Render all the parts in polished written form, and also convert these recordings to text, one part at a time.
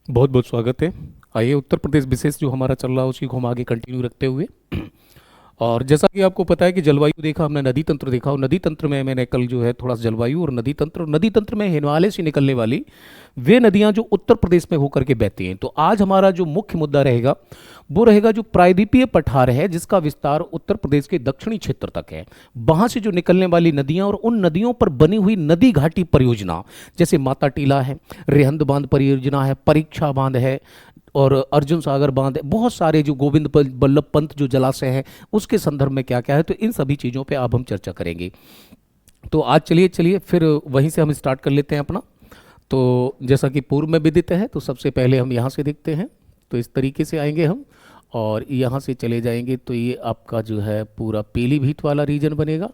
बहुत बहुत स्वागत है। आइए उत्तर प्रदेश विशेष जो हमारा चल रहा है उसी को हम आगे कंटिन्यू रखते हुए और जैसा कि आपको पता है कि जलवायु देखा हमने, नदी तंत्र देखा, और नदी तंत्र में मैंने कल जो है थोड़ा सा जलवायु और नदी तंत्र में हिमालय से निकलने वाली वे नदियां जो उत्तर प्रदेश में होकर के बहती हैं। तो आज हमारा जो मुख्य मुद्दा रहेगा वो रहेगा जो प्रायद्वीपीय पठार है जिसका विस्तार उत्तर प्रदेश के दक्षिणी क्षेत्र तक है। वहां से जो निकलने वाली नदियां और उन नदियों पर बनी हुई नदी घाटी परियोजना, जैसे माता टीला है, रेहंद बांध परियोजना है, परीक्षा बांध है और अर्जुन सागर बांध है, बहुत सारे जो गोविंद बल्लभ पंत जो जलाशय है उसके संदर्भ में क्या क्या है, तो इन सभी चीज़ों पे अब हम चर्चा करेंगे। तो आज चलिए चलिए फिर वहीं से हम स्टार्ट कर लेते हैं अपना। तो जैसा कि पूर्व में विदित है, तो सबसे पहले हम यहाँ से देखते हैं। तो इस तरीके से आएंगे हम और यहाँ से चले जाएंगे तो ये आपका जो है पूरा पीलीभीत वाला रीजन बनेगा।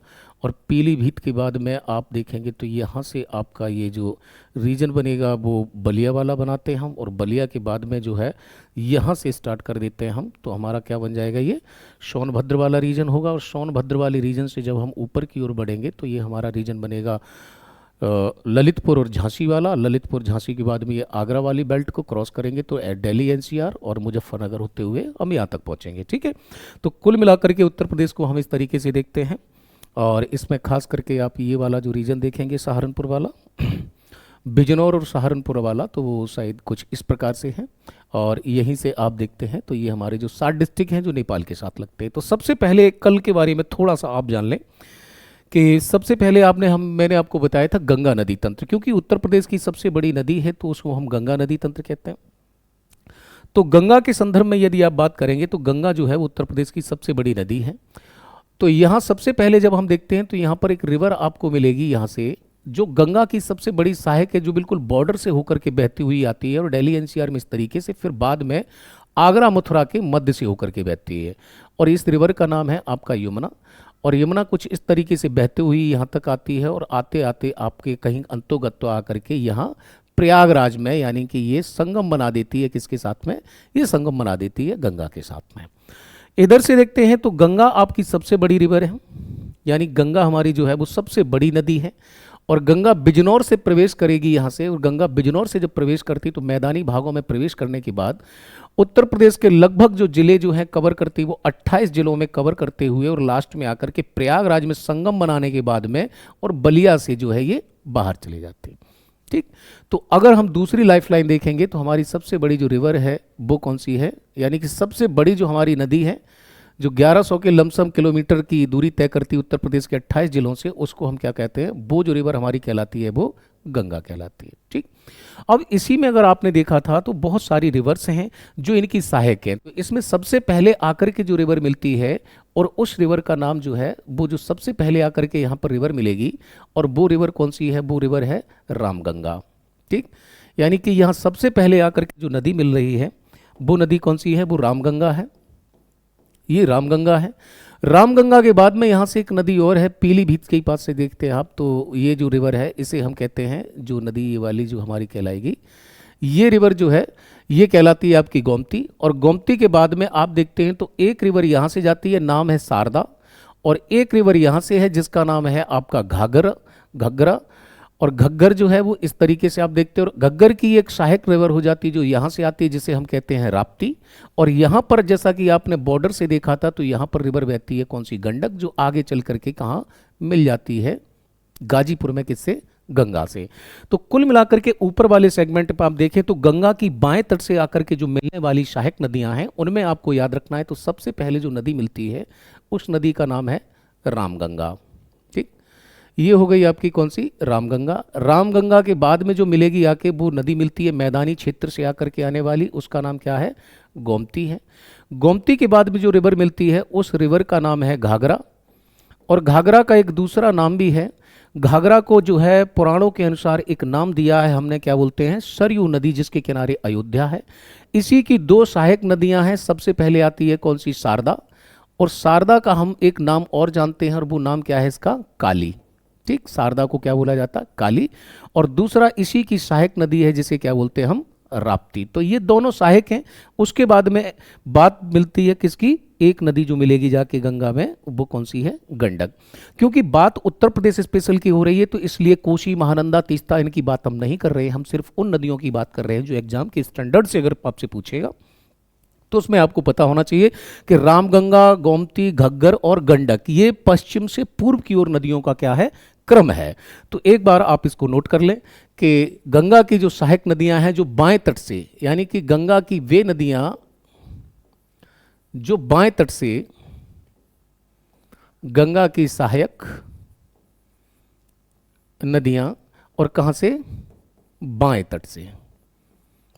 और पीलीभीत के बाद में आप देखेंगे तो यहाँ से आपका ये जो रीजन बनेगा वो बलिया वाला बनाते हैं हम, और बलिया के बाद में जो है यहाँ से स्टार्ट कर देते हैं हम। तो हमारा क्या बन जाएगा, ये सोनभद्र वाला रीजन होगा। और सोनभद्र वाले रीजन से जब हम ऊपर की ओर बढ़ेंगे तो ये हमारा रीजन बनेगा ललितपुर और झांसी वाला। ललितपुर झांसी के बाद में ये आगरा वाली बेल्ट को क्रॉस करेंगे तो दिल्ली एनसीआर और मुजफ्फरनगर होते हुए हम यहाँ तक पहुँचेंगे। ठीक है, तो कुल मिलाकर के उत्तर प्रदेश को हम इस तरीके से देखते हैं। और इसमें खास करके आप ये वाला जो रीजन देखेंगे सहारनपुर वाला, बिजनौर और सहारनपुर वाला, तो वो शायद कुछ इस प्रकार से है। और यहीं से आप देखते हैं तो ये हमारे जो 7 डिस्ट्रिक्ट हैं जो नेपाल के साथ लगते हैं। तो सबसे पहले कल के बारे में थोड़ा सा आप जान लें कि सबसे पहले मैंने आपको बताया था गंगा नदी तंत्र, क्योंकि उत्तर प्रदेश की सबसे बड़ी नदी है तो उसको हम गंगा नदी तंत्र कहते हैं। तो गंगा के संदर्भ में यदि आप बात करेंगे तो गंगा जो है वो उत्तर प्रदेश की सबसे बड़ी नदी है। तो यहाँ सबसे पहले जब हम देखते हैं तो यहाँ पर एक रिवर आपको मिलेगी यहाँ से, जो गंगा की सबसे बड़ी सहायक है, जो बिल्कुल बॉर्डर से होकर के बहती हुई आती है और दिल्ली एनसीआर में इस तरीके से, फिर बाद में आगरा मथुरा के मध्य से होकर के बहती है। और इस रिवर का नाम है आपका यमुना। और यमुना कुछ इस तरीके से बहते हुई यहाँ तक आती है और आते आते आपके कहीं अंतोगत्वा आकर के यहाँ प्रयागराज में, यानी कि ये संगम बना देती है। किसके साथ में, ये संगम बना देती है गंगा के साथ में। इधर से देखते हैं तो गंगा आपकी सबसे बड़ी रिवर है, यानी गंगा हमारी जो है वो सबसे बड़ी नदी है। और गंगा बिजनौर से प्रवेश करेगी यहाँ से, और गंगा बिजनौर से जब प्रवेश करती तो मैदानी भागों में प्रवेश करने के बाद उत्तर प्रदेश के लगभग जो जिले जो हैं कवर करती, वो 28 जिलों में कवर करते हुए और लास्ट में आकर के प्रयागराज में संगम बनाने के बाद में और बलिया से जो है ये बाहर चली जाती है। ठीक, तो अगर हम दूसरी लाइफलाइन देखेंगे तो हमारी सबसे बड़ी जो रिवर है वो कौन सी है, यानी कि सबसे बड़ी जो हमारी नदी है जो 1100 के लमसम किलोमीटर की दूरी तय करती है उत्तर प्रदेश के 28 जिलों से, उसको हम क्या कहते हैं, वो जो रिवर हमारी कहलाती है वो गंगा कहलाती है। ठीक, अब इसी में अगर आपने देखा था तो बहुत सारी रिवर्स हैं जो इनकी सहायक हैं। तो इसमें सबसे पहले आकर के जो रिवर मिलती है और उस रिवर का नाम जो है वो जो सबसे पहले आकर के यहाँ पर रिवर मिलेगी, और वो रिवर कौन सी है, वो रिवर है रामगंगा। ठीक, यानी कि यहाँ सबसे पहले आकर के जो नदी मिल रही है वो नदी कौन सी है, वो रामगंगा है। ये रामगंगा है। रामगंगा के बाद में यहाँ से एक नदी और है पीलीभीत के पास से देखते हैं आप, तो ये जो रिवर है इसे हम कहते हैं, जो नदी ये वाली जो हमारी कहलाएगी, ये रिवर जो है ये कहलाती है आपकी गोमती। और गोमती के बाद में आप देखते हैं तो एक रिवर यहाँ से जाती है, नाम है शारदा, और एक रिवर यहाँ से है जिसका नाम है आपका घग्गरा। और घग्गर जो है वो इस तरीके से आप देखते हैं, और घग्गर की एक सहायक रिवर हो जाती है जो यहाँ से आती है जिसे हम कहते हैं राप्ती। और यहाँ पर जैसा कि आपने बॉर्डर से देखा था तो यहाँ पर रिवर बहती है कौन सी, गंडक, जो आगे चल करके कहाँ मिल जाती है, गाजीपुर में, किससे, गंगा से। तो कुल मिलाकर के ऊपर वाले सेगमेंट पर आप देखें तो गंगा की बाएं तट से आकर के जो मिलने वाली सहायक नदियां हैं उनमें आपको याद रखना है, तो सबसे पहले जो नदी मिलती है उस नदी का नाम है रामगंगा। ठीक, ये हो गई आपकी कौन सी, रामगंगा। रामगंगा के बाद में जो मिलेगी आके वो नदी मिलती है मैदानी क्षेत्र से आकर के आने वाली, उसका नाम क्या है, गोमती है। गोमती के बाद में जो रिवर मिलती है उस रिवर का नाम है घाघरा। और घाघरा का एक दूसरा नाम भी है, घाघरा को जो है पुराणों के अनुसार एक नाम दिया है हमने, क्या बोलते हैं, सरयू नदी, जिसके किनारे अयोध्या है। इसी की 2 सहायक नदियां हैं, सबसे पहले आती है कौन सी, शारदा। और शारदा का हम एक नाम और जानते हैं और वो नाम क्या है इसका, काली। ठीक, शारदा को क्या बोला जाता है, काली। और दूसरा इसी की सहायक नदी है जिसे क्या बोलते हैं हम, राप्ती। तो ये दोनों सहायक हैं। उसके बाद में बात मिलती है किसकी, एक नदी जो मिलेगी जाके गंगा में, वो कौन सी है, गंडक। क्योंकि बात उत्तर प्रदेश स्पेशल की हो रही है तो इसलिए कोसी, महानंदा, तीस्ता इनकी बात हम नहीं कर रहे हैं, हम सिर्फ उन नदियों की बात कर रहे हैं जो एग्जाम के स्टैंडर्ड से अगर आपसे पूछेगा तो उसमें आपको पता होना चाहिए कि रामगंगा, गोमती, घग्गर और गंडक ये पश्चिम से पूर्व की ओर नदियों का क्या है, क्रम है। तो एक बार आप इसको नोट कर लें कि गंगा की जो सहायक नदियां हैं जो बाएं तट से, यानी कि गंगा की वे नदियां जो बाएं तट से, गंगा की सहायक नदियां, और कहां से, बाएं तट से,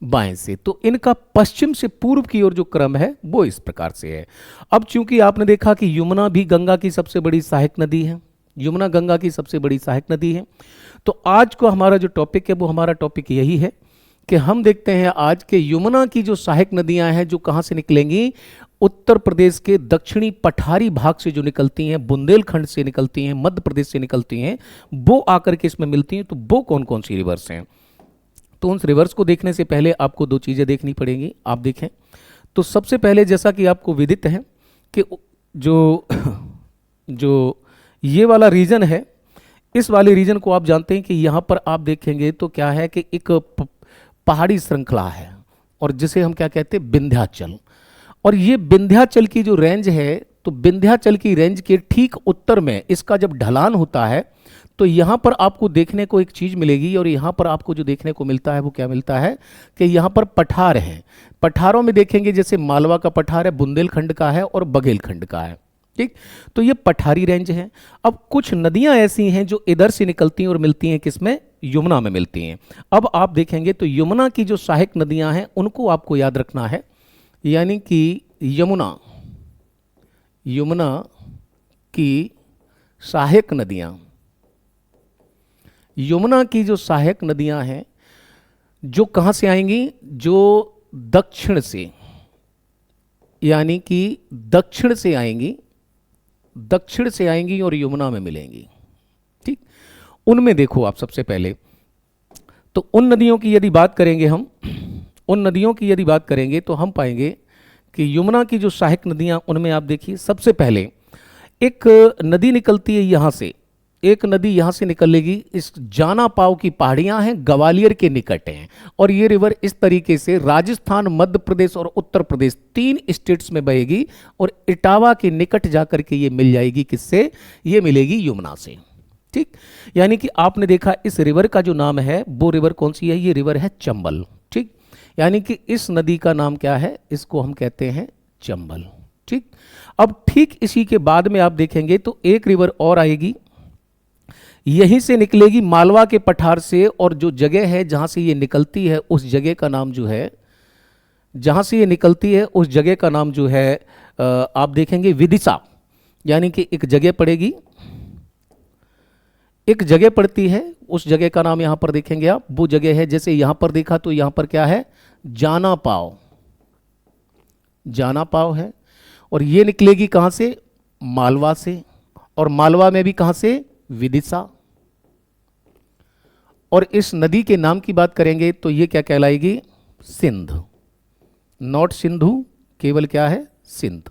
बाएं से। तो इनका पश्चिम से पूर्व की ओर जो क्रम है वो इस प्रकार से है। अब चूंकि आपने देखा कि यमुना भी गंगा की सबसे बड़ी सहायक नदी है, यमुना गंगा की सबसे बड़ी सहायक नदी है, तो आज को हमारा जो टॉपिक है वो हमारा टॉपिक यही है कि हम देखते हैं आज के यमुना की जो सहायक नदियां हैं जो कहां से निकलेंगी, उत्तर प्रदेश के दक्षिणी पठारी भाग से जो निकलती हैं, बुंदेलखंड से निकलती हैं, मध्य प्रदेश से निकलती हैं, वो आकर के इसमें मिलती हैं। तो वो कौन कौन सी रिवर्स हैं, तो उन रिवर्स को देखने से पहले आपको दो चीज़ें देखनी पड़ेंगी। आप देखें तो सबसे पहले जैसा कि आपको विदित है कि जो जो ये वाला रीजन है, इस वाले रीजन को आप जानते हैं कि यहाँ पर आप देखेंगे तो क्या है कि एक पहाड़ी श्रृंखला है और जिसे हम क्या कहते हैं, विंध्याचल। और ये विंध्याचल की जो रेंज है, तो विंध्याचल की रेंज के ठीक उत्तर में इसका जब ढलान होता है तो यहाँ पर आपको देखने को एक चीज़ मिलेगी, और यहाँ पर आपको जो देखने को मिलता है वो क्या मिलता है कि यहाँ पर पठार हैं। पठारों में देखेंगे जैसे मालवा का पठार है, बुंदेलखंड का है और बघेलखंड का है, ठीक। तो ये पठारी रेंज है। अब कुछ नदियाँ ऐसी हैं जो इधर से निकलती हैं और मिलती हैं किसमें, यमुना में मिलती हैं। अब आप देखेंगे तो यमुना की जो सहायक नदियाँ हैं उनको आपको याद रखना है, यानी कि यमुना की सहायक नदियाँ, यमुना की जो सहायक नदियां हैं जो कहां से आएंगी, जो दक्षिण से, यानी कि दक्षिण से आएंगी, दक्षिण से आएंगी और यमुना में मिलेंगी, ठीक। उनमें देखो आप सबसे पहले तो उन नदियों की यदि बात करेंगे हम, उन नदियों की यदि बात करेंगे तो हम पाएंगे कि यमुना की जो सहायक नदियां, उनमें आप देखिए सबसे पहले एक नदी निकलती है यहाँ से, एक नदी यहाँ से निकलेगी, इस जाना पाव की पहाड़ियाँ हैं, ग्वालियर के निकट हैं, और ये रिवर इस तरीके से राजस्थान, मध्य प्रदेश और उत्तर प्रदेश 3 स्टेट्स में बहेगी और इटावा के निकट जाकर के ये मिल जाएगी किससे, ये मिलेगी यमुना से, ठीक। यानी कि आपने देखा इस रिवर का जो नाम है वो रिवर कौन सी है, ये रिवर है चंबल, ठीक। यानी कि इस नदी का नाम क्या है, इसको हम कहते हैं चंबल, ठीक। अब ठीक इसी के बाद में आप देखेंगे तो एक रिवर और आएगी, यहीं से निकलेगी मालवा के पठार से, और जो जगह है जहां से ये निकलती है उस जगह का नाम जो है, जहां से ये निकलती है उस जगह का नाम जो है आप देखेंगे विदिशा, यानी कि एक जगह पड़ेगी, एक जगह पड़ती है, उस जगह का नाम यहां पर देखेंगे आप, वो जगह है, जैसे यहां पर देखा तो यहां पर क्या है, जाना पाव, जाना पाव है, और ये निकलेगी कहां से, मालवा से, और मालवा में भी कहां से, विदिशा। और इस नदी के नाम की बात करेंगे तो ये क्या कहलाएगी, सिंध, नॉट सिंधु, केवल क्या है, सिंध।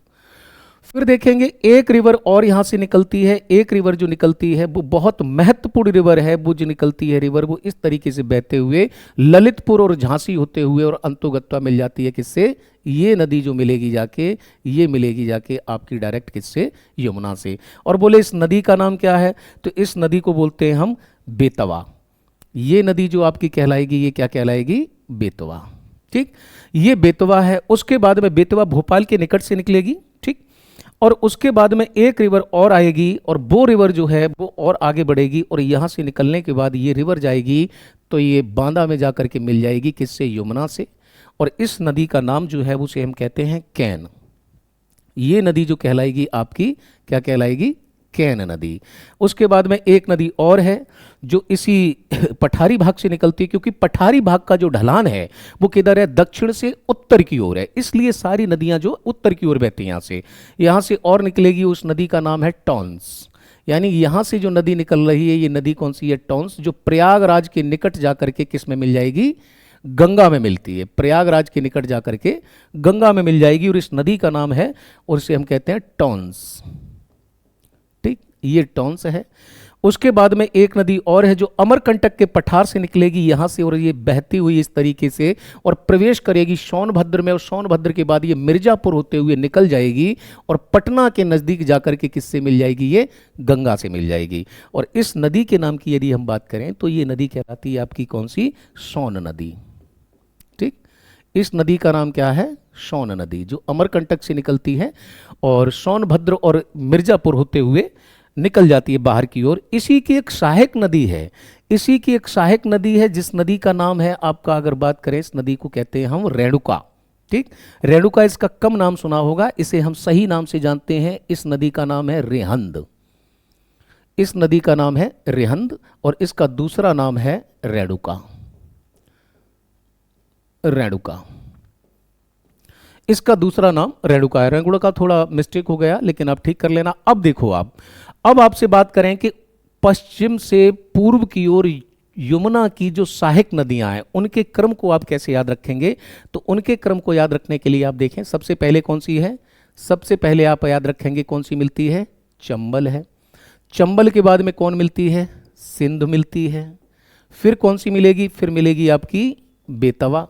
फिर देखेंगे एक रिवर और यहां से निकलती है, एक रिवर जो निकलती है वो बहुत महत्वपूर्ण रिवर है, वो जो निकलती है रिवर वो इस तरीके से बहते हुए ललितपुर और झांसी होते हुए और अंतोगत्वा मिल जाती है किससे, ये नदी जो मिलेगी जाके, ये मिलेगी जाके आपकी डायरेक्ट किससे, यमुना से। और बोले इस नदी का नाम क्या है, तो इस नदी को बोलते हैं हम बेतवा। ये नदी जो आपकी कहलाएगी, ये क्या कहलाएगी, बेतवा, ठीक। ये बेतवा है। उसके बाद में बेतवा भोपाल के निकट से निकलेगी, ठीक। और उसके बाद में एक रिवर और आएगी, और वो रिवर जो है वो और आगे बढ़ेगी, और यहाँ से निकलने के बाद ये रिवर जाएगी तो ये बांदा में जाकर के मिल जाएगी किससे, यमुना से। और इस नदी का नाम जो है उसे हम कहते हैं कैन। ये नदी जो कहलाएगी आपकी क्या कहलाएगी, कैन नदी। उसके बाद में एक नदी और है जो इसी पठारी भाग से निकलती है, क्योंकि पठारी भाग का जो ढलान है वो किधर है, दक्षिण से उत्तर की ओर है, इसलिए सारी नदियां जो उत्तर की ओर बहती हैं यहाँ से और निकलेगी। उस नदी का नाम है टॉन्स। यानी यहाँ से जो नदी निकल रही है, ये नदी कौन सी है, टॉन्स, जो प्रयागराज के निकट जाकर के किस में मिल जाएगी, गंगा में मिलती है, प्रयागराज के निकट जाकर के गंगा में मिल जाएगी, और इस नदी का नाम है, और इसे हम कहते हैं टॉन्स। ठीक, ये टॉन्स है। उसके बाद में एक नदी और है जो अमरकंटक के पठार से निकलेगी यहाँ से, और ये बहती हुई इस तरीके से और प्रवेश करेगी सोनभद्र में, और सोनभद्र के बाद ये मिर्जापुर होते हुए निकल जाएगी और पटना के नज़दीक जाकर के किससे मिल जाएगी, ये गंगा से मिल जाएगी। और इस नदी के नाम की यदि हम बात करें तो ये नदी कहलाती है आपकी कौन सी, सोन नदी। ठीक, इस नदी का नाम क्या है, सोन नदी, जो अमरकंटक से निकलती है और सोनभद्र और मिर्जापुर होते हुए निकल जाती है बाहर की ओर। इसी की एक सहायक नदी है, इसी की एक सहायक नदी है जिस नदी का नाम है आपका, अगर बात करें इस नदी को कहते हैं हम रेणुका। ठीक, रेणुका इसका कम नाम सुना होगा, इसे हम सही नाम से जानते हैं, इस नदी का नाम है रेहंद। इस नदी का नाम है रेहंद और इसका दूसरा नाम है रेणुका। रेणुका, इसका दूसरा नाम रेणुका है। रेणुका थोड़ा मिस्टेक हो गया, लेकिन आप ठीक कर लेना। अब देखो आप, अब आपसे बात करें कि पश्चिम से पूर्व की ओर यमुना की जो सहायक नदियां हैं उनके क्रम को आप कैसे याद रखेंगे, तो उनके क्रम को याद रखने के लिए आप देखें सबसे पहले कौन सी है, सबसे पहले आप याद रखेंगे कौन सी मिलती है, चंबल है। चंबल के बाद में कौन मिलती है, सिंध मिलती है। फिर कौन सी मिलेगी, फिर मिलेगी आपकी बेतवा।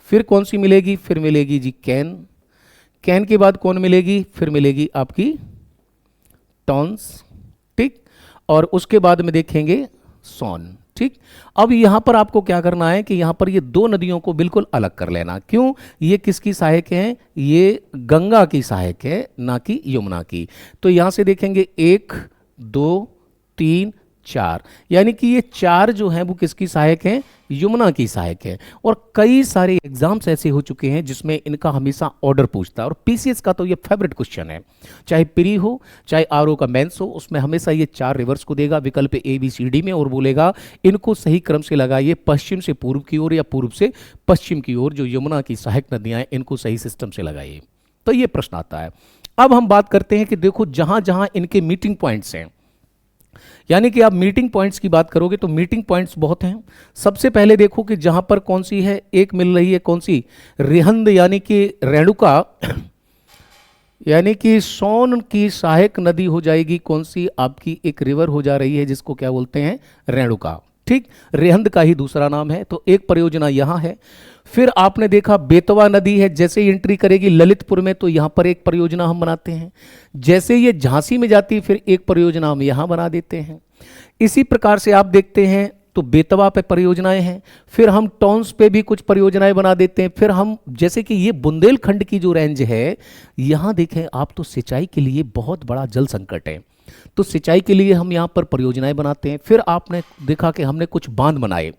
फिर कौन सी मिलेगी, फिर मिलेगी जी कैन। कैन के बाद कौन मिलेगी, फिर मिलेगी आपकी टॉन्स। ठीक, और उसके बाद में देखेंगे सोन। ठीक, अब यहां पर आपको क्या करना है कि यहां पर ये दो नदियों को बिल्कुल अलग कर लेना। क्यों, ये किसकी सहायक है, ये गंगा की सहायक है, ना कि यमुना की। तो यहां से देखेंगे 1 2 3 4, यानी कि ये 4 जो हैं वो किसकी सहायक हैं, यमुना की सहायक है। और कई सारे एग्जाम्स ऐसे हो चुके हैं जिसमें इनका हमेशा ऑर्डर पूछता है, और पीसीएस का तो ये फेवरेट क्वेश्चन है, चाहे प्री हो चाहे आरओ का मेंस हो, उसमें हमेशा ये 4 रिवर्स को देगा विकल्प ABCD में, और बोलेगा इनको सही क्रम से लगाइए, पश्चिम से पूर्व की ओर या पूर्व से पश्चिम की ओर, जो यमुना की सहायक नदियां हैं इनको सही सिस्टम से लगाइए। तो ये प्रश्न आता है। अब हम बात करते हैं कि देखो जहां जहां इनके मीटिंग पॉइंट्स हैं, यानी कि आप मीटिंग पॉइंट्स की बात करोगे तो मीटिंग पॉइंट्स बहुत हैं। सबसे पहले देखो कि जहां पर कौन सी है, एक मिल रही है कौन सी, रेहंद, यानी कि रेणुका, यानी कि सोन की सहायक नदी हो जाएगी कौन सी, आपकी एक रिवर हो जा रही है जिसको क्या बोलते हैं, रेणुका। ठीक, रेहंद का ही दूसरा नाम है। तो एक परियोजना यहां है। फिर आपने देखा बेतवा नदी है, जैसे ही एंट्री करेगी ललितपुर में तो यहां पर एक परियोजना हम बनाते हैं। जैसे ये झांसी में जाती है फिर एक परियोजना हम यहां बना देते हैं। इसी प्रकार से आप देखते हैं तो बेतवा पे परियोजनाएं हैं, फिर हम टॉन्स पे भी कुछ परियोजनाएं बना देते हैं। फिर हम जैसे कि ये बुंदेलखंड की जो रेंज है, यहां देखें आप तो सिंचाई के लिए बहुत बड़ा जल संकट है, तो सिंचाई के लिए हम यहाँ पर परियोजनाएं बनाते हैं। फिर आपने देखा कि हमने कुछ बांध बनाए,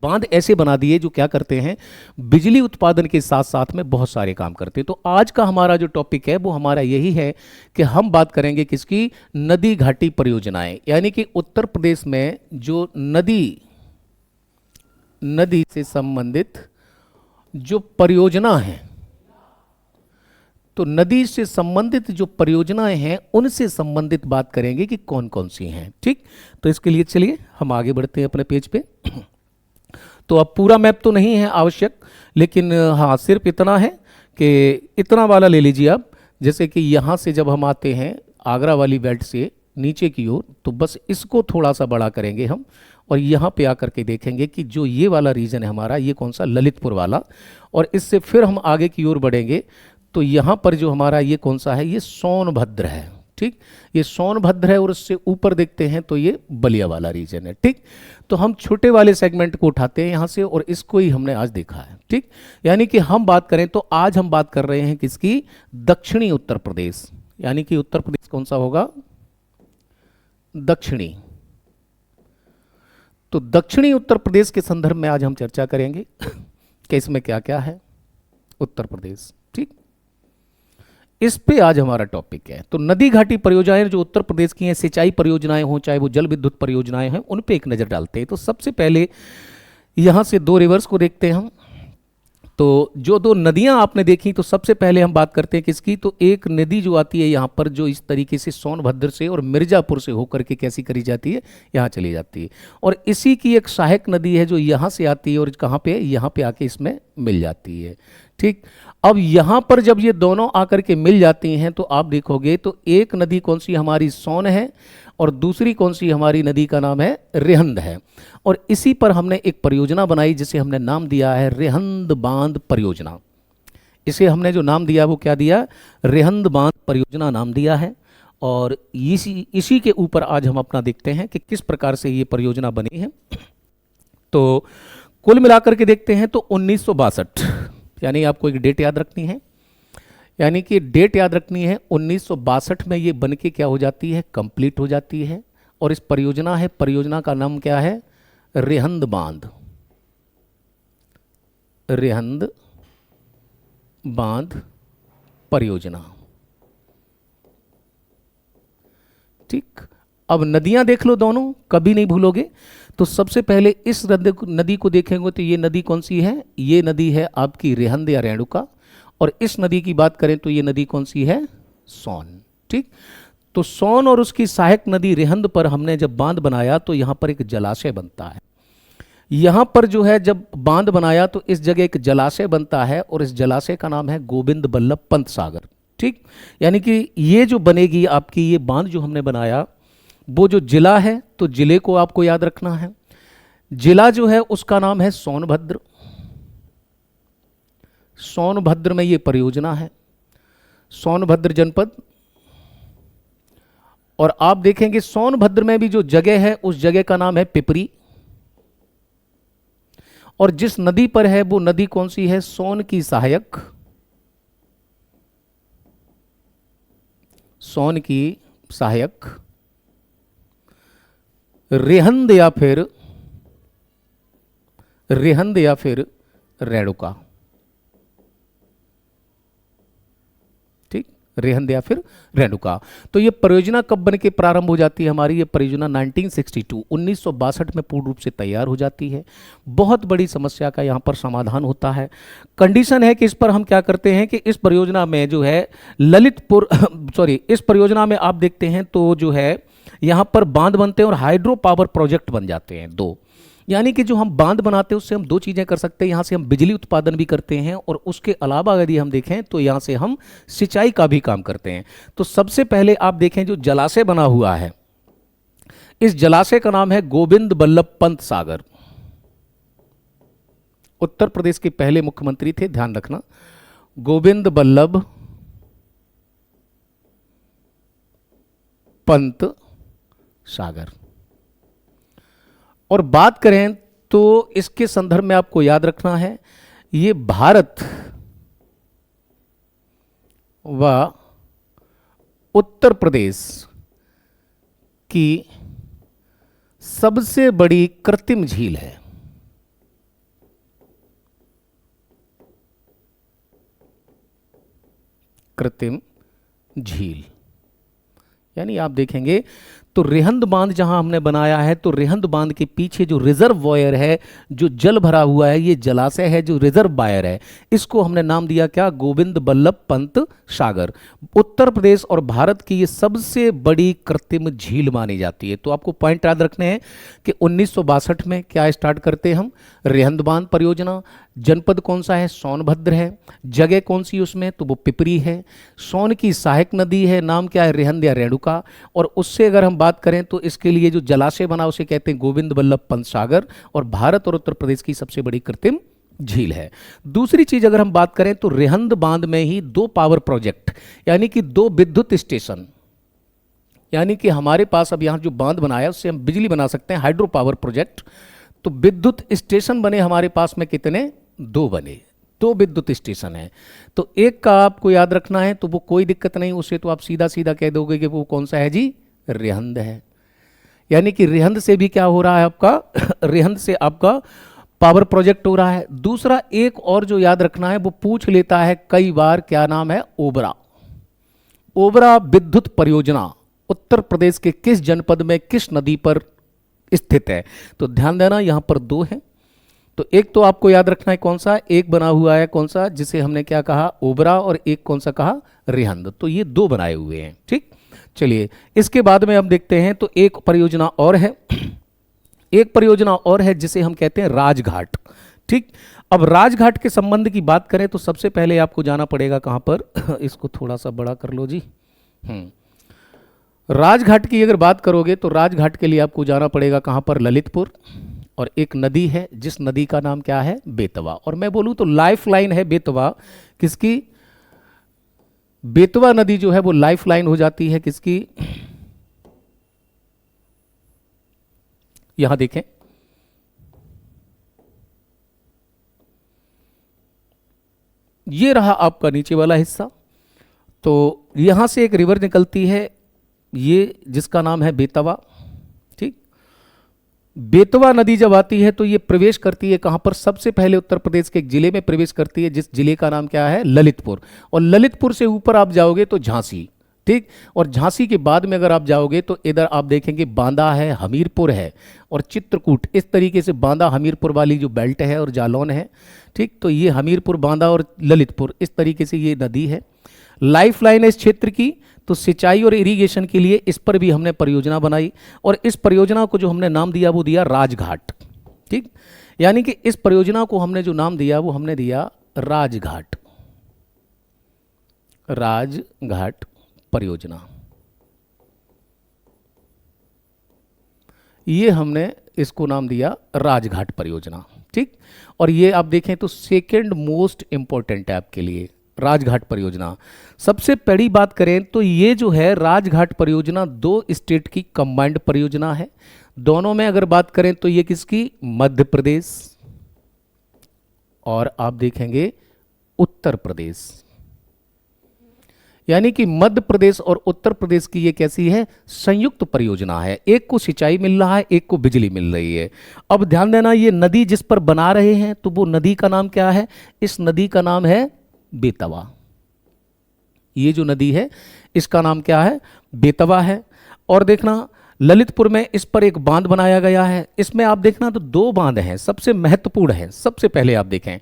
बांध ऐसे बना दिए जो क्या करते हैं, बिजली उत्पादन के साथ साथ में बहुत सारे काम करते हैं। तो आज का हमारा जो टॉपिक है वो हमारा यही है कि हम बात करेंगे किसकी, नदी घाटी परियोजनाएं, यानी कि उत्तर प्रदेश में जो नदी से संबंधित जो परियोजना है, तो नदी से संबंधित जो परियोजनाएं हैं उनसे संबंधित बात करेंगे कि कौन कौन सी हैं। ठीक, तो इसके लिए चलिए हम आगे बढ़ते हैं अपने पेज पे। तो अब पूरा मैप तो नहीं है आवश्यक, लेकिन हाँ सिर्फ इतना है कि इतना वाला ले लीजिए आप, जैसे कि यहाँ से जब हम आते हैं आगरा वाली बेल्ट से नीचे की ओर, तो बस इसको थोड़ा सा बड़ा करेंगे हम, और यहाँ पे आकर के देखेंगे कि जो ये वाला रीजन है हमारा, ये कौन सा, ललितपुर वाला, और इससे फिर हम आगे की ओर बढ़ेंगे तो यहाँ पर जो हमारा ये कौन सा है, ये सोनभद्र है। ठीक, ये सोनभद्र है, और उससे ऊपर देखते हैं तो ये बलिया वाला रीजन है। ठीक, तो हम छोटे वाले सेगमेंट को उठाते हैं यहाँ से, और इसको ही हमने आज देखा है। ठीक, यानी कि हम बात करें तो आज हम बात कर रहे हैं किसकी, दक्षिणी उत्तर प्रदेश, यानी कि उत्तर प्रदेश कौन सा होगा, दक्षिणी। तो दक्षिणी उत्तर प्रदेश के संदर्भ में आज हम चर्चा करेंगे कि इसमें क्या क्या है उत्तर प्रदेश। ठीक, इस पे आज हमारा टॉपिक है। तो नदी घाटी परियोजनाएं जो उत्तर प्रदेश की हैं, सिंचाई परियोजनाएं हों चाहे वो जल विद्युत परियोजनाएं हैं, उन पे एक नजर डालते हैं। तो सबसे पहले यहां से 2 रिवर्स को देखते हैं हम, तो जो दो नदियां आपने देखी, तो सबसे पहले हम बात करते हैं किसकी, तो एक नदी जो आती है यहाँ पर, जो इस तरीके से सोनभद्र से और मिर्जापुर से होकर के कैसी करी जाती है, यहाँ चली जाती है। और इसी की एक सहायक नदी है जो यहाँ से आती है और कहाँ पे, यहाँ पे आके इसमें मिल जाती है। ठीक, अब यहाँ पर जब ये दोनों आकर के मिल जाती हैं तो आप देखोगे तो एक नदी कौन सी हमारी, सोन है, और दूसरी कौन सी हमारी नदी का नाम है, रेहंद है। और इसी पर हमने एक परियोजना बनाई जिसे हमने नाम दिया है रेहंद बांध परियोजना। इसे हमने जो नाम दिया वो क्या दिया, रेहंद बांध परियोजना नाम दिया है। और इसी के ऊपर आज हम अपना देखते हैं कि किस प्रकार से ये परियोजना बनी है। तो कुल मिलाकर के देखते हैं तो 1962, यानी आपको एक डेट याद रखनी है, यानी कि डेट याद रखनी है, 1962 में ये बन के क्या हो जाती है, कंप्लीट हो जाती है। और इस परियोजना का नाम क्या है, रेहंद बांध, रेहंद बांध परियोजना। ठीक, अब नदियां देख लो दोनों, कभी नहीं भूलोगे। तो सबसे पहले इस नदी को देखेंगे तो ये नदी कौन सी है, ये नदी है आपकी रेहंद या रेणुका। और इस नदी की बात करें तो ये नदी कौन सी है, सोन। ठीक, तो सोन और उसकी सहायक नदी रेहंद पर हमने जब बांध बनाया तो यहाँ पर एक जलाशय बनता है। यहाँ पर जो है जब बांध बनाया तो इस जगह एक जलाशय बनता है और इस जलाशय का नाम है गोविंद बल्लभ पंत सागर। ठीक, यानी कि ये जो बनेगी आपकी, ये बांध जो हमने बनाया, वो जो जिला है, तो जिले को आपको याद रखना है। जिला जो है उसका नाम है सोनभद्र। सोनभद्र में ये परियोजना है, सोनभद्र जनपद। और आप देखेंगे सोनभद्र में भी जो जगह है उस जगह का नाम है पिपरी। और जिस नदी पर है वो नदी कौन सी है, सोन की सहायक, सोन की सहायक, रेहंद या फिर रेणुका। ठीक, रेहंद या फिर रेणुका। तो ये परियोजना कब बन के प्रारंभ हो जाती है हमारी, ये परियोजना 1962 में पूर्ण रूप से तैयार हो जाती है। बहुत बड़ी समस्या का यहाँ पर समाधान होता है। कंडीशन है कि इस पर हम क्या करते हैं कि इस परियोजना में जो है ललितपुर इस परियोजना में आप देखते हैं तो जो है यहाँ पर बांध बनते हैं और हाइड्रो पावर प्रोजेक्ट बन जाते हैं दो। यानी कि जो हम बांध बनाते हैं उससे हम दो चीज़ें कर सकते हैं, यहाँ से हम बिजली उत्पादन भी करते हैं और उसके अलावा यदि हम देखें तो यहाँ से हम सिंचाई का भी काम करते हैं। तो सबसे पहले आप देखें जो जलाशय बना हुआ है, इस जलाशय का नाम है गोविंद बल्लभ पंत सागर। उत्तर प्रदेश के पहले मुख्यमंत्री थे, ध्यान रखना, गोविंद बल्लभ पंत सागर। और बात करें तो इसके संदर्भ में आपको याद रखना है, ये भारत व उत्तर प्रदेश की सबसे बड़ी कृत्रिम झील है। कृत्रिम झील, यानी आप देखेंगे तो रेहंद बांध जहां हमने बनाया है तो रेहंद बांध के पीछे जो रिजर्वॉयर है, जो जल भरा हुआ है, ये जलाशय है जो रिजर्वॉयर है, इसको हमने नाम दिया क्या, गोविंद बल्लभ पंत सागर। उत्तर प्रदेश और भारत की ये सबसे बड़ी कृत्रिम झील मानी जाती है। तो आपको पॉइंट याद रखने हैं कि 1962 में क्या स्टार्ट करते हैं हम, रेहंद बांध परियोजना। जनपद कौन सा है, सोनभद्र है। जगह कौन सी उसमें, तो वो पिपरी है। सोन की सहायक नदी है, नाम क्या है, रेहंद या रेणुका। और उससे अगर हम बात करें तो इसके लिए जो जलाशय बना उसे कहते हैं गोविंद बल्लभ पंत सागर, और भारत और उत्तर प्रदेश की सबसे बड़ी कृत्रिम झील है। दूसरी चीज अगर हम बात करें तो रेहंद बांध में ही दो पावर प्रोजेक्ट, यानी कि दो विद्युत स्टेशन, यानी कि हमारे पास अब यहाँ जो बांध बनाया उससे हम बिजली बना सकते हैं, हाइड्रो पावर प्रोजेक्ट। तो विद्युत स्टेशन बने हमारे पास में कितने, दो बने, दो विद्युत स्टेशन है। तो एक का आपको याद रखना है, तो वो कोई दिक्कत नहीं, उसे तो आप सीधा सीधा कह दोगे कि वो कौन सा है जी, रेहंद है। यानी कि रेहंद से भी क्या हो रहा है आपका रेहंद से आपका पावर प्रोजेक्ट हो रहा है। दूसरा एक और जो याद रखना है, वो पूछ लेता है कई बार, क्या नाम है, ओबरा। ओबरा विद्युत परियोजना उत्तर प्रदेश के किस जनपद में किस नदी पर स्थित है। तो ध्यान देना, यहां पर दो है, तो एक तो आपको याद रखना है कौन सा, एक बना हुआ है कौन सा, जिसे हमने क्या कहा, ओबरा, और एक कौन सा कहा, रिहंद। तो ये दो बनाए हुए हैं। ठीक, चलिए इसके बाद में हम देखते हैं तो एक परियोजना और है, एक परियोजना और है जिसे हम कहते हैं राजघाट। ठीक, अब राजघाट के संबंध की बात करें तो सबसे पहले आपको जाना पड़ेगा कहां पर इसको थोड़ा सा बड़ा कर लो जी। राजघाट की अगर बात करोगे तो राजघाट के लिए आपको जाना पड़ेगा कहां पर, ललितपुर। और एक नदी है जिस नदी का नाम क्या है, बेतवा। और मैं बोलूं तो लाइफ लाइन है बेतवा, किसकी, बेतवा नदी जो है वो लाइफ लाइन हो जाती है किसकी, यहां देखें, ये रहा आपका नीचे वाला हिस्सा। तो यहां से एक रिवर निकलती है, ये जिसका नाम है बेतवा। ठीक, बेतवा नदी जब आती है तो ये प्रवेश करती है कहां पर, सबसे पहले उत्तर प्रदेश के एक जिले में प्रवेश करती है, जिस जिले का नाम क्या है, ललितपुर। और ललितपुर से ऊपर आप जाओगे तो झांसी। ठीक, और झांसी के बाद में अगर आप जाओगे तो इधर आप देखेंगे बांदा है, हमीरपुर है और चित्रकूट। इस तरीके से बांदा हमीरपुर वाली जो बेल्ट है और जालौन है। ठीक, तो ये हमीरपुर, बांदा और ललितपुर, इस तरीके से ये नदी है, लाइफ लाइन है इस क्षेत्र की। तो सिंचाई और इरिगेशन के लिए इस पर भी हमने परियोजना बनाई और इस परियोजना को जो हमने नाम दिया वो दिया राजघाट। ठीक, यानी कि इस परियोजना को हमने जो नाम दिया वो हमने दिया राजघाट, राजघाट परियोजना। ये हमने इसको नाम दिया राजघाट परियोजना। ठीक, और ये आप देखें तो सेकंड मोस्ट इंपॉर्टेंट है आपके लिए राजघाट परियोजना। सबसे बड़ी बात करें तो ये जो है राजघाट परियोजना दो स्टेट की कंबाइंड परियोजना है। दोनों में अगर बात करें तो ये किसकी, मध्य प्रदेश और आप देखेंगे उत्तर प्रदेश। यानी कि मध्य प्रदेश और उत्तर प्रदेश की ये कैसी है, संयुक्त परियोजना है। एक को सिंचाई मिल रहा है, एक को बिजली मिल रही है। अब ध्यान देना, ये नदी जिस पर बना रहे हैं तो वो नदी का नाम क्या है, इस नदी का नाम है बेतवा। ये जो नदी है इसका नाम क्या है, बेतवा है। और देखना ललितपुर में इस पर एक बांध बनाया गया है। इसमें आप देखना तो दो बांध हैं, सबसे महत्वपूर्ण है। सबसे पहले आप देखें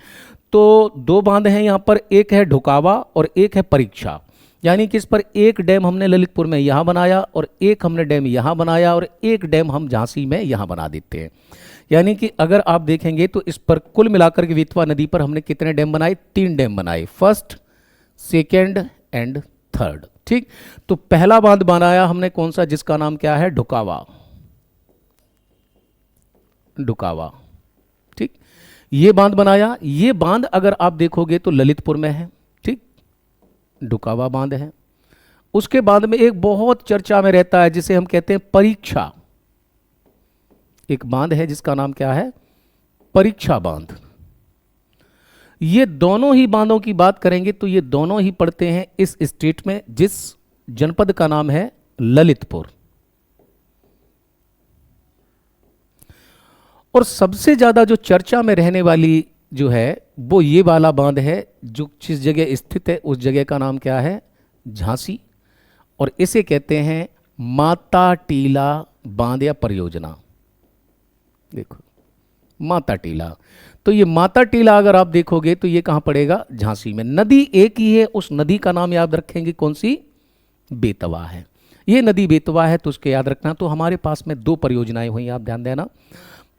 तो दो बांध हैं यहाँ पर, एक है ढुकावा और एक है परीक्षा। यानी कि इस पर एक डैम हमने ललितपुर में यहाँ बनाया और एक हमने डैम यहाँ बनाया और एक डैम हम झांसी में यहाँ बना देते हैं। यानी कि अगर आप देखेंगे तो इस पर कुल मिलाकर के बेतवा नदी पर हमने कितने डैम बनाए, 3 डैम बनाए, फर्स्ट, सेकेंड एंड थर्ड। ठीक, तो पहला बांध बनाया हमने कौन सा, जिसका नाम क्या है, ढुकावा, ढुकावा। ठीक, ये बांध बनाया। ये बांध अगर आप देखोगे तो ललितपुर में है। ठीक, ढुकावा बांध है। उसके बाद में एक बहुत चर्चा में रहता है जिसे हम कहते हैं परीक्षा। एक बांध है जिसका नाम क्या है, परीक्षा बांध। ये दोनों ही बांधों की बात करेंगे तो ये दोनों ही पड़ते हैं इस स्टेट में, जिस जनपद का नाम है ललितपुर। और सबसे ज्यादा जो चर्चा में रहने वाली जो है वो ये वाला बांध है, जो जिस जगह स्थित है उस जगह का नाम क्या है, झांसी। और इसे कहते हैं माता टीला बांध या परियोजना। देखो माता टीला, तो ये माता टीला अगर आप देखोगे तो ये कहां पड़ेगा, झांसी में। नदी एक ही है, उस नदी का नाम याद रखेंगे कौन सी, बेतवा है। ये नदी बेतवा है तो उसके याद रखना। तो हमारे पास में 2 परियोजनाएं हुई, आप ध्यान देना।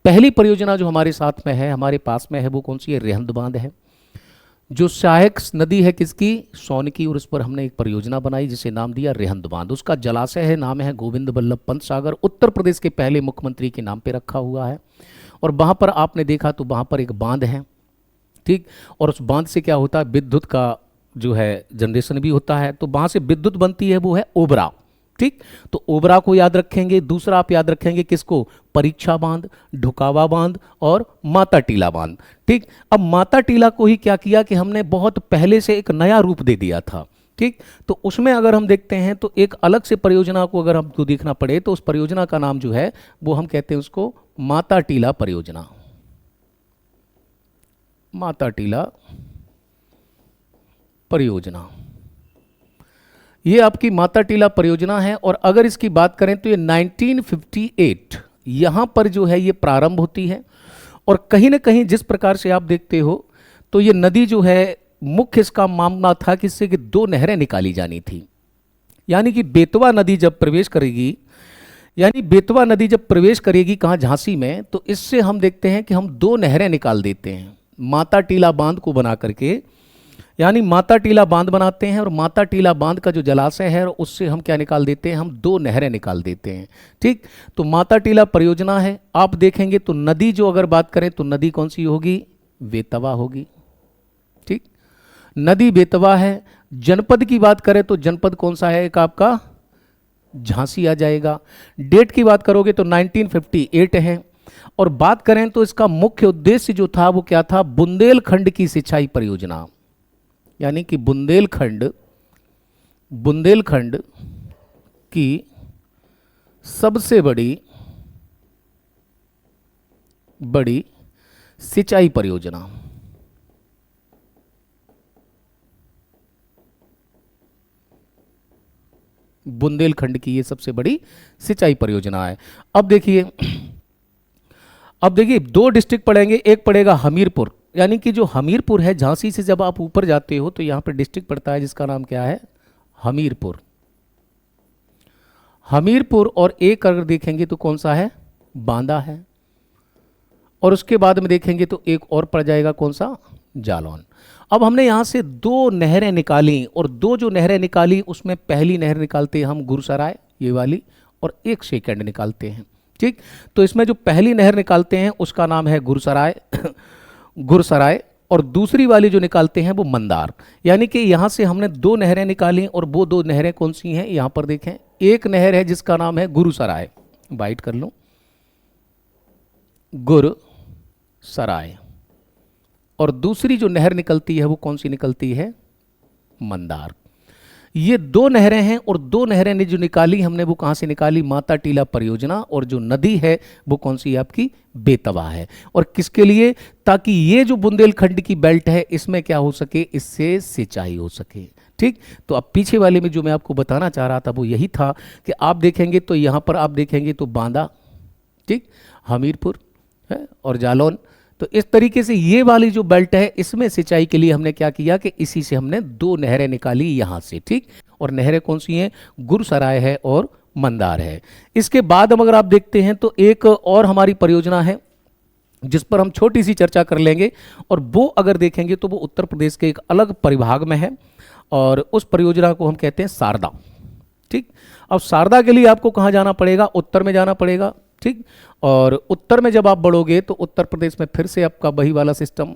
पहली परियोजना जो हमारे साथ में है, हमारे पास में है, वो कौन सी है, रिहंद बांध है, जो सहायक नदी है किसकी, सोन की। और उस पर हमने एक परियोजना बनाई जिसे नाम दिया रिहंद बांध। उसका जलाशय है, नाम है गोविंद बल्लभ पंत सागर, उत्तर प्रदेश के पहले मुख्यमंत्री के नाम पे रखा हुआ है। और वहाँ पर आपने देखा तो वहाँ पर एक बांध है। ठीक, और उस बांध से क्या होता है, विद्युत का जो है जनरेशन भी होता है। तो वहाँ से विद्युत बनती है, वो है ओबरा। ठीक, तो ओबरा को याद रखेंगे। दूसरा आप याद रखेंगे किसको, परीक्षा बांध, ढुकावा बांध और माता टीला बांध। ठीक, अब माता टीला को ही क्या किया कि हमने बहुत पहले से एक नया रूप दे दिया था। ठीक, तो उसमें अगर हम देखते हैं तो एक अलग से परियोजना को अगर हमको देखना पड़े तो उस परियोजना का नाम जो है वो हम कहते हैं उसको माता टीला परियोजना। माता टीला परियोजना, ये आपकी माता टीला परियोजना है। और अगर इसकी बात करें तो ये 1958 यहां पर जो है ये प्रारंभ होती है और कहीं ना कहीं जिस प्रकार से आप देखते हो, तो ये नदी जो है, मुख्य इसका मामला था कि इससे कि दो नहरें निकाली जानी थी। यानी कि बेतवा नदी जब प्रवेश करेगी, यानी बेतवा नदी जब प्रवेश करेगी कहाँ, झांसी में, तो इससे हम देखते हैं कि हम दो नहरें निकाल देते हैं माता टीला बांध को बना करके। यानी माता टीला बांध बनाते हैं और माता टीला बांध का जो जलाशय है उससे हम क्या निकाल देते हैं, हम दो नहरें निकाल देते हैं। ठीक, तो माता टीला परियोजना है। आप देखेंगे तो नदी जो अगर बात करें तो नदी कौन सी होगी, बेतवा होगी। ठीक, नदी बेतवा है। जनपद की बात करें तो जनपद कौन सा है, एक आपका झांसी आ जाएगा। डेट की बात करोगे तो 1958 है। और बात करें तो इसका मुख्य उद्देश्य जो था वो क्या था, बुंदेलखंड की सिंचाई परियोजना। यानी कि बुंदेलखंड की सबसे बड़ी सिंचाई परियोजना। बुंदेलखंड की ये सबसे बड़ी सिंचाई परियोजना है। अब देखिए दो डिस्ट्रिक्ट पड़ेंगे, एक पड़ेगा हमीरपुर। यानी कि जो हमीरपुर है, झांसी से जब आप ऊपर जाते हो तो यहाँ पर डिस्ट्रिक्ट पड़ता है जिसका नाम क्या है, हमीरपुर। हमीरपुर, और एक अगर देखेंगे तो कौन सा है, बांदा है। और उसके बाद में देखेंगे तो एक और पड़ जाएगा कौन सा, जालौन। अब हमने यहाँ से दो नहरें निकाली, और दो जो नहरें निकाली उसमें पहली नहर निकालते हैं हम गुरसराय, ये वाली, और एक सेकंड निकालते हैं। ठीक, तो इसमें जो पहली नहर निकालते हैं उसका नाम है गुरसराय, और दूसरी वाली जो निकालते हैं वो मंदार। यानी कि यहाँ से हमने दो नहरें निकाली, और वो दो नहरें कौन सी हैं, यहाँ पर देखें, एक नहर है जिसका नाम है गुरुसराय, बाइट कर लो, गुरसराय, और दूसरी जो नहर निकलती है वो कौन सी निकलती है, मंदार। ये दो नहरें हैं, और दो नहरें ने जो निकाली हमने वो कहाँ से निकाली, माता टीला परियोजना, और जो नदी है वो कौन सी है आपकी, बेतवा है। और किसके लिए, ताकि ये जो बुंदेलखंड की बेल्ट है इसमें क्या हो सके, इससे सिंचाई हो सके। ठीक, तो अब पीछे वाले में जो मैं आपको बताना चाह रहा था वो यही था कि आप देखेंगे तो यहाँ पर आप देखेंगे तो बांदा, ठीक, हमीरपुर है और जालौन। तो इस तरीके से ये वाली जो बेल्ट है इसमें सिंचाई के लिए हमने क्या किया कि इसी से हमने दो नहरें निकाली यहाँ से। ठीक, और नहरें कौन सी हैं, गुरसराय है और मंदार है। इसके बाद हम अगर आप देखते हैं तो एक और हमारी परियोजना है जिस पर हम छोटी सी चर्चा कर लेंगे, और वो अगर देखेंगे तो वो उत्तर प्रदेश के एक अलग परिभाग में है, और उस परियोजना को हम कहते हैं शारदा। ठीक, अब शारदा के लिए आपको कहाँ जाना पड़ेगा, उत्तर में जाना पड़ेगा। ठीक, और उत्तर में जब आप बढ़ोगे तो उत्तर प्रदेश में फिर से आपका वही वाला सिस्टम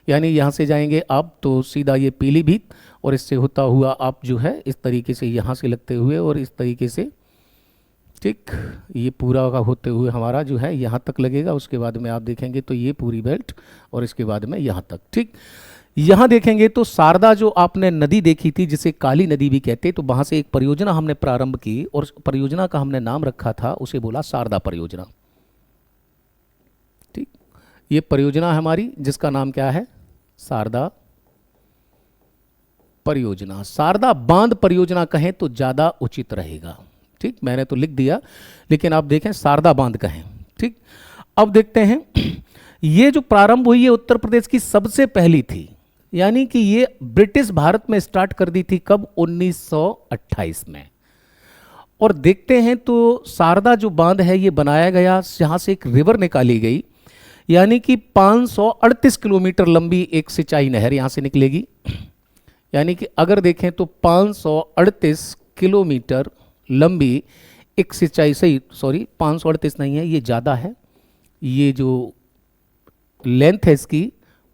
यानी यहाँ से जाएंगे आप तो सीधा ये पीलीभीत, और इससे होता हुआ आप जो है इस तरीके से यहाँ से लगते हुए और इस तरीके से, ठीक, ये पूरा का होते हुए हमारा जो है यहाँ तक लगेगा। उसके बाद में आप देखेंगे तो ये पूरी बेल्ट, और इसके बाद में यहाँ तक। ठीक, यहाँ देखेंगे तो शारदा जो आपने नदी देखी थी जिसे काली नदी भी कहते, तो वहाँ से एक परियोजना हमने प्रारंभ की, और परियोजना का हमने नाम रखा था, उसे बोला शारदा परियोजना। ठीक, ये परियोजना है हमारी जिसका नाम क्या है, शारदा परियोजना। शारदा बांध परियोजना कहें तो ज़्यादा उचित रहेगा। ठीक, मैंने तो लिख दिया, लेकिन आप देखें शारदा बांध कहें। ठीक, अब देखते हैं ये जो प्रारंभ हुई है उत्तर प्रदेश की सबसे पहली थी, यानी कि ये ब्रिटिश भारत में स्टार्ट कर दी थी कब, 1928 में। और देखते हैं तो शारदा जो बांध है ये बनाया गया, जहाँ से एक रिवर निकाली गई, यानी कि 538 किलोमीटर लंबी एक सिंचाई नहर यहाँ से निकलेगी। यानी कि अगर देखें तो 538 किलोमीटर लंबी एक सिंचाई, सही, सॉरी 538 नहीं है, ये ज़्यादा है, ये जो लेंथ है इसकी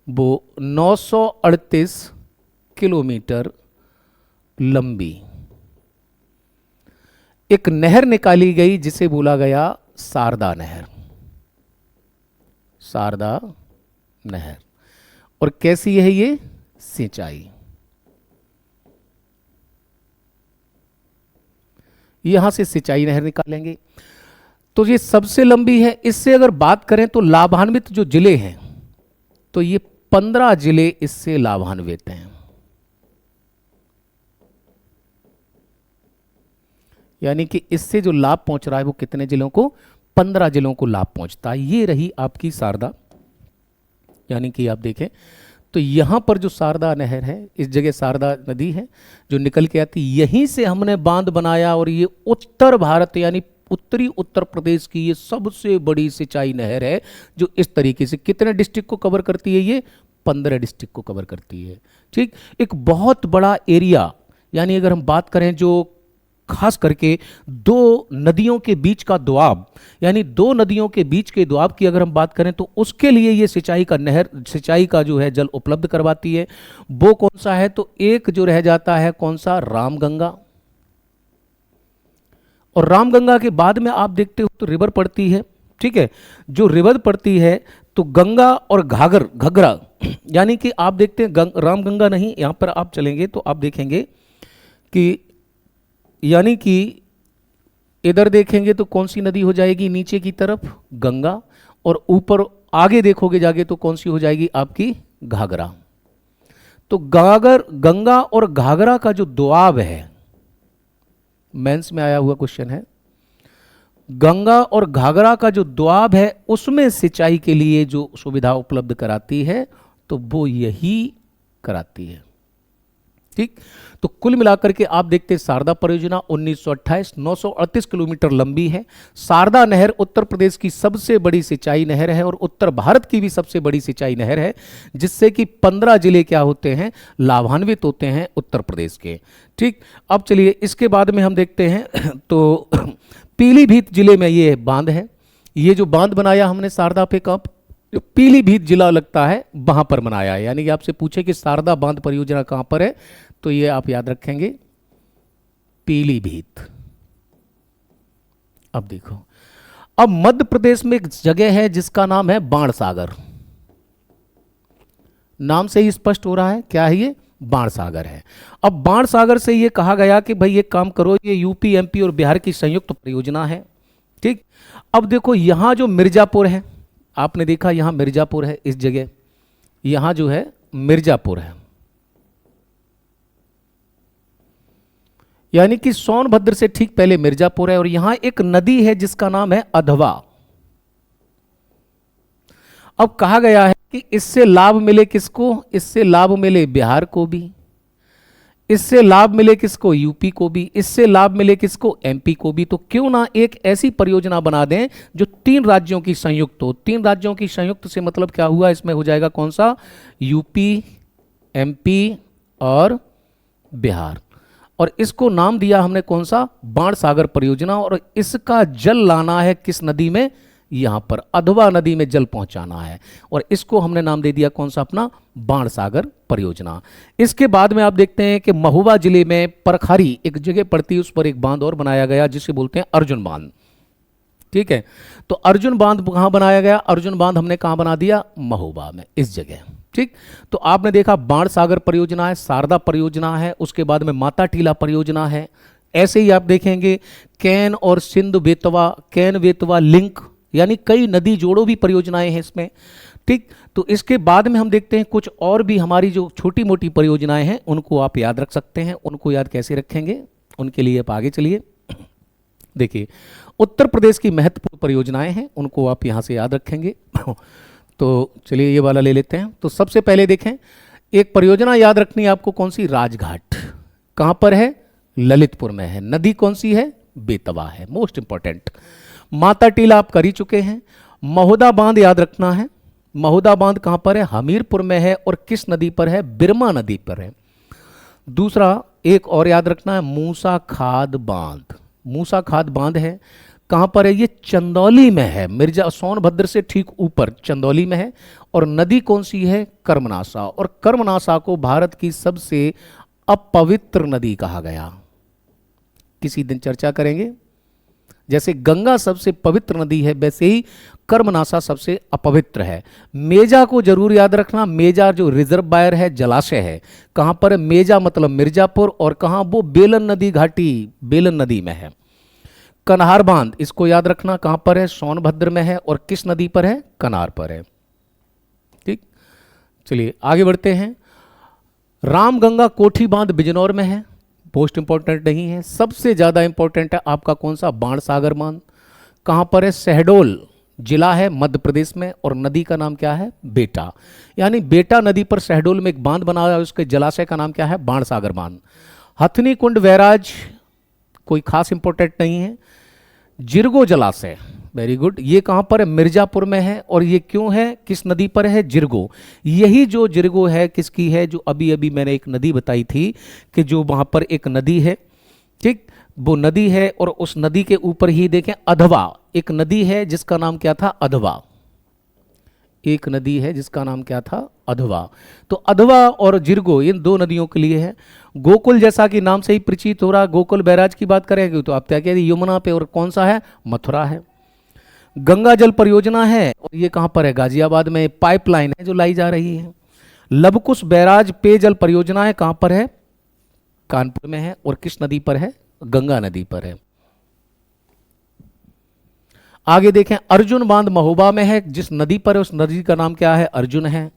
वो 938 किलोमीटर लंबी एक नहर निकाली गई जिसे बोला गया शारदा नहर। शारदा नहर, और कैसी है ये सिंचाई, यहां से सिंचाई नहर निकालेंगे तो ये सबसे लंबी है। इससे अगर बात करें तो लाभान्वित जो जिले हैं तो ये 15 जिले इससे लाभान्वित हैं। यानी कि इससे जो लाभ पहुंच रहा है वो कितने जिलों को, 15 जिलों को लाभ पहुंचता है। ये रही आपकी शारदा यानी कि आप देखें तो यहाँ पर जो शारदा नहर है, इस जगह शारदा नदी है जो निकल के आती, यहीं से हमने बांध बनाया और ये उत्तर भारत यानी उत्तरी उत्तर प्रदेश की ये सबसे बड़ी सिंचाई नहर है जो इस तरीके से कितने डिस्ट्रिक्ट को कवर करती है, ये 15 डिस्ट्रिक्ट को कवर करती है। ठीक, एक बहुत बड़ा एरिया, यानी अगर हम बात करें जो खास करके दो नदियों के बीच का दोआब, यानी दो नदियों के बीच के दोआब की अगर हम बात करें तो उसके लिए ये सिंचाई का जो है जल उपलब्ध करवाती है। वो कौन सा है, तो एक जो रह जाता है कौन सा, रामगंगा। और रामगंगा के बाद में आप देखते हो तो रिवर पड़ती है। ठीक है, जो रिवर पड़ती है तो गंगा और घाघरा, यानी कि आप देखते हैं रामगंगा नहीं, यहां पर आप चलेंगे तो आप देखेंगे कि यानी कि इधर देखेंगे तो कौन सी नदी हो जाएगी, नीचे की तरफ गंगा, और ऊपर आगे देखोगे जाके तो कौन सी हो जाएगी आपकी घाघरा। तो गंगा और घाघरा का जो दोआब है, मेंस में आया हुआ क्वेश्चन है, गंगा और घाघरा का जो दोआब है उसमें सिंचाई के लिए जो सुविधा उपलब्ध कराती है तो वो यही कराती है। ठीक, तो कुल मिलाकर के आप देखते हैं शारदा परियोजना 1928 938 किलोमीटर लंबी है। शारदा नहर उत्तर प्रदेश की सबसे बड़ी सिंचाई नहर है और उत्तर भारत की भी सबसे बड़ी सिंचाई नहर है, जिससे कि 15 जिले क्या होते हैं, लाभान्वित होते हैं उत्तर प्रदेश के। ठीक, अब चलिए इसके बाद में हम देखते हैं तो पीलीभीत जिले में ये बांध है। ये जो बांध बनाया हमने शारदा पे कब, जो पीलीभीत जिला लगता है वहां पर बनाया है। यानी कि आपसे पूछे कि शारदा बांध परियोजना कहां पर है तो ये आप याद रखेंगे पीलीभीत। अब देखो, अब मध्य प्रदेश में एक जगह है जिसका नाम है बाणसागर। नाम से ही स्पष्ट हो रहा है क्या है, ये बाणसागर है। अब बाणसागर से ये कहा गया कि भाई ये काम करो, ये यूपी एमपी और बिहार की संयुक्त परियोजना है। ठीक, अब देखो यहां जो मिर्जापुर है, आपने देखा यहां मिर्जापुर है, इस जगह यहां जो है मिर्जापुर है, यानी कि सोनभद्र से ठीक पहले मिर्जापुर है, और यहां एक नदी है जिसका नाम है अधवा। अब कहा गया है कि इससे लाभ मिले किसको, इससे लाभ मिले बिहार को भी, इससे लाभ मिले किसको, यूपी को भी, इससे लाभ मिले किसको, एमपी को भी। तो क्यों ना एक ऐसी परियोजना बना दें जो 3 राज्यों की संयुक्त हो। 3 राज्यों की संयुक्त से मतलब क्या हुआ, इसमें हो जाएगा कौन सा, यूपी, एमपी और बिहार। और इसको नाम दिया हमने कौन सा, बाणसागर परियोजना। और इसका जल लाना है किस नदी में, यहां पर अधवा नदी में जल पहुंचाना है, और इसको हमने नाम दे दिया कौन सा, अपना बाणसागर परियोजना। इसके बाद में आप देखते हैं कि महोबा जिले में परखारी एक जगह पड़ती है, उस पर एक बांध और बनाया गया जिसे बोलते हैं अर्जुन बांध। ठीक है, तो अर्जुन बांध कहां बनाया गया, अर्जुन बांध हमने कहां बना दिया, महोबा में, इस जगह। ठीक, तो आपने देखा बाणसागर परियोजना है, शारदा परियोजना है, उसके बाद में माता टीला परियोजना है। ऐसे ही आप देखेंगे कैन और सिंध बेतवा, कैन बेतवा लिंक, यानी कई नदी जोड़ों भी परियोजनाएं हैं इसमें। ठीक, तो इसके बाद में हम देखते हैं कुछ और भी हमारी जो छोटी मोटी परियोजनाएं हैं उनको आप याद रख सकते हैं। उनको याद कैसे रखेंगे, उनके लिए आप आगे चलिए। देखिए, उत्तर प्रदेश की महत्वपूर्ण परियोजनाएं हैं, उनको आप यहां से याद रखेंगे। तो चलिए ये वाला ले लेते हैं। तो सबसे पहले देखें, एक परियोजना याद रखनी है आपको, कौन सी, राजघाट। कहां पर है, ललितपुर में है। नदी कौन सी है, बेतवा है, मोस्ट इंपॉर्टेंट। माता टीला आप कर ही चुके हैं। महोदा बांध याद रखना है, महोदा बांध कहां पर है, हमीरपुर में है, और किस नदी पर है, बिरमा नदी पर है। दूसरा एक और याद रखना है, मूसा खाद बांध। मूसा खाद बांध है, कहां पर है, ये चंदौली में है, मिर्जा सोनभद्र से ठीक ऊपर चंदौली में है। और नदी कौन सी है, कर्मनासा। और कर्मनासा को भारत की सबसे अपवित्र नदी कहा गया। किसी दिन चर्चा करेंगे। जैसे गंगा सबसे पवित्र नदी है, वैसे ही कर्मनासा सबसे अपवित्र है। मेजा को जरूर याद रखना, मेजा जो रिजर्वायर है, जलाशय है, कहां पर है, मेजा मतलब मिर्जापुर, और कहां, वो बेलन नदी घाटी, बेलन नदी में है। कन्हार बांध, इसको याद रखना, कहां पर है, सोनभद्र में है, और किस नदी पर है, कनार पर है। ठीक, चलिए आगे बढ़ते हैं। रामगंगा कोठी बांध बिजनौर में है, मोस्ट इंपॉर्टेंट नहीं है। सबसे ज्यादा इंपॉर्टेंट है आपका कौन सा, बाणसागर बांध। कहां पर है, शहडोल जिला है मध्य प्रदेश में, और नदी का नाम क्या है? बेटा। यानी बेटा नदी पर शहडोल में एक बांध बना हुआ है, उसके जलाशय का नाम क्या है? बाणसागर बांध। हथनी कुंड बैराज कोई खास इंपॉर्टेंट नहीं है। जिरगो जलाशय, वेरी गुड, ये कहाँ पर है? मिर्जापुर में है। और ये क्यों है? किस नदी पर है? जिरगो। यही जो जिरगो है किसकी है? जो अभी अभी मैंने एक नदी बताई थी कि जो वहाँ पर एक नदी है, ठीक, वो नदी है। और उस नदी के ऊपर ही देखें अधवा, एक नदी है जिसका नाम क्या था? अधवा। एक नदी है जिसका नाम क्या था? अधवा। तो अधवा और जिरगो इन दो नदियों के लिए है। गोकुल जैसा कि नाम से ही परिचित हो रहा, गोकुल बैराज की बात करेंगे तो आप क्या कह रहे? यमुना पे। और कौन सा है? मथुरा है। गंगा जल परियोजना है, और ये कहां पर है? गाजियाबाद में। पाइपलाइन है जो लाई जा रही है। लवकुश बैराज पेयजल परियोजना है, कहां पर है? कानपुर में है। और किस नदी पर है? गंगा नदी पर है। आगे देखें, अर्जुन बांध महोबा में है, जिस नदी पर है उस नदी का नाम क्या है? अर्जुन है।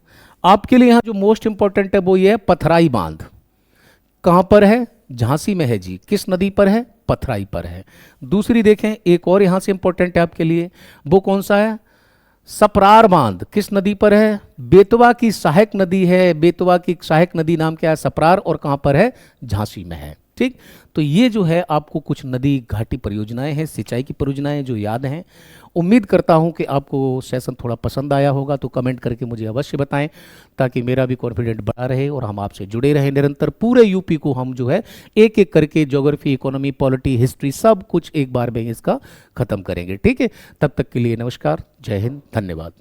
आपके लिए यहां जो मोस्ट इंपॉर्टेंट है वो ये है पथराई बांध। कहां पर है? झांसी में है जी। किस नदी पर है? पथराई पर है। दूसरी देखें, एक और यहां से इंपॉर्टेंट है आपके लिए, वो कौन सा है? सपरार बांध। किस नदी पर है? बेतवा की सहायक नदी है। बेतवा की सहायक नदी नाम क्या है? सपरार। और कहां पर है? झांसी में है। ठीक, तो ये जो है आपको कुछ नदी घाटी परियोजनाएं हैं, सिंचाई की परियोजनाएं जो याद हैं। उम्मीद करता हूं कि आपको सेशन थोड़ा पसंद आया होगा, तो कमेंट करके मुझे अवश्य बताएं, ताकि मेरा भी कॉन्फिडेंट बढ़ा रहे और हम आपसे जुड़े रहे निरंतर। पूरे यूपी को हम जो है एक एक करके ज्योग्राफी, इकोनॉमी, पॉलिटी, हिस्ट्री सब कुछ एक बार में इसका खत्म करेंगे। ठीक है, तब तक के लिए नमस्कार, जय हिंद, धन्यवाद।